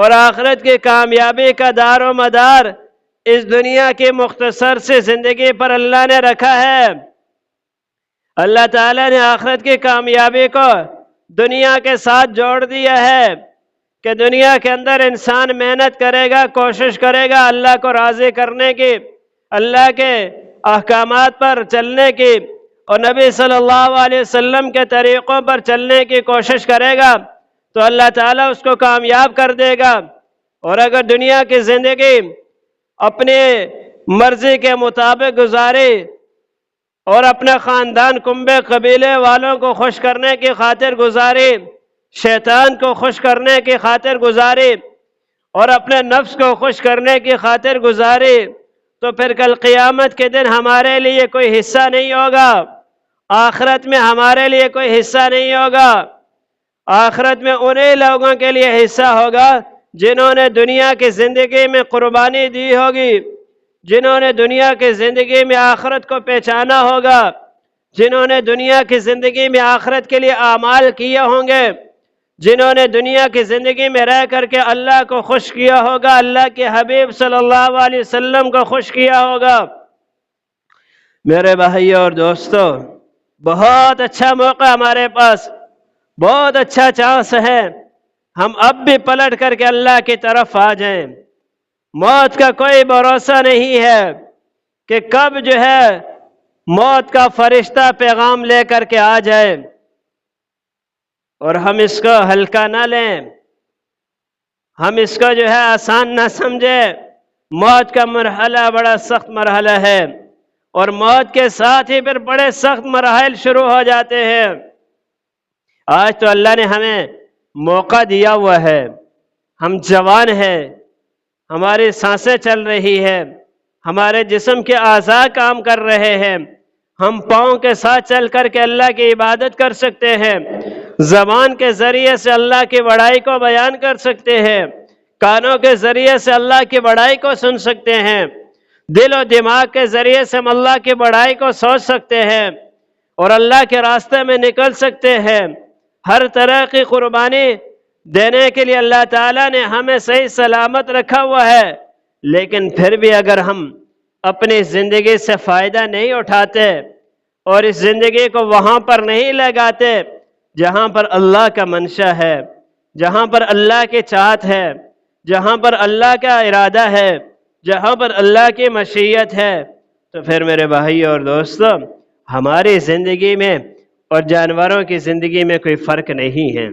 اور آخرت کی کامیابی کا دار و مدار اس دنیا کی مختصر سی زندگی پر اللہ نے رکھا ہے۔ اللہ تعالیٰ نے آخرت کی کامیابی کو دنیا کے ساتھ جوڑ دیا ہے کہ دنیا کے اندر انسان محنت کرے گا، کوشش کرے گا اللہ کو راضی کرنے کی، اللہ کے احکامات پر چلنے کی اور نبی صلی اللہ علیہ وسلم کے طریقوں پر چلنے کی کوشش کرے گا تو اللہ تعالیٰ اس کو کامیاب کر دے گا۔ اور اگر دنیا کی زندگی اپنی مرضی کے مطابق گزاری اور اپنے خاندان کنبے قبیلے والوں کو خوش کرنے کی خاطر گزاری، شیطان کو خوش کرنے کی خاطر گزاری اور اپنے نفس کو خوش کرنے کی خاطر گزاری، تو پھر کل قیامت کے دن ہمارے لیے کوئی حصہ نہیں ہوگا، آخرت میں ہمارے لیے کوئی حصہ نہیں ہوگا۔ آخرت میں انہی لوگوں کے لیے حصہ ہوگا جنہوں نے دنیا کی زندگی میں قربانی دی ہوگی، جنہوں نے دنیا کی زندگی میں آخرت کو پہچانا ہوگا، جنہوں نے دنیا کی زندگی میں آخرت کے لیے اعمال کیے ہوں گے، جنہوں نے دنیا کی زندگی میں رہ کر کے اللہ کو خوش کیا ہوگا، اللہ کے حبیب صلی اللہ علیہ وسلم کو خوش کیا ہوگا۔ میرے بھائیو اور دوستو، بہت اچھا موقع ہمارے پاس، بہت اچھا چانس ہے، ہم اب بھی پلٹ کر کے اللہ کی طرف آ جائیں۔ موت کا کوئی بھروسہ نہیں ہے کہ کب موت کا فرشتہ پیغام لے کر کے آ جائے، اور ہم اس کو ہلکا نہ لیں، ہم اس کو آسان نہ سمجھیں۔ موت کا مرحلہ بڑا سخت مرحلہ ہے، اور موت کے ساتھ ہی پھر بڑے سخت مراحل شروع ہو جاتے ہیں۔ آج تو اللہ نے ہمیں موقع دیا ہوا ہے، ہم جوان ہیں، ہماری سانسیں چل رہی ہیں، ہمارے جسم کے اعضاء کام کر رہے ہیں، ہم پاؤں کے ساتھ چل کر کے اللہ کی عبادت کر سکتے ہیں، زبان کے ذریعے سے اللہ کی بڑائی کو بیان کر سکتے ہیں، کانوں کے ذریعے سے اللہ کی بڑائی کو سن سکتے ہیں، دل و دماغ کے ذریعے سے ہم اللہ کی بڑائی کو سوچ سکتے ہیں اور اللہ کے راستے میں نکل سکتے ہیں۔ ہر طرح کی قربانی دینے کے لیے اللہ تعالیٰ نے ہمیں صحیح سلامت رکھا ہوا ہے، لیکن پھر بھی اگر ہم اپنی زندگی سے فائدہ نہیں اٹھاتے اور اس زندگی کو وہاں پر نہیں لگاتے جہاں پر اللہ کا منشا ہے، جہاں پر اللہ کی چاہت ہے، جہاں پر اللہ کا ارادہ ہے، جہاں پر اللہ کی مشیت ہے، تو پھر میرے بھائی اور دوستو، ہماری زندگی میں اور جانوروں کی زندگی میں کوئی فرق نہیں ہے۔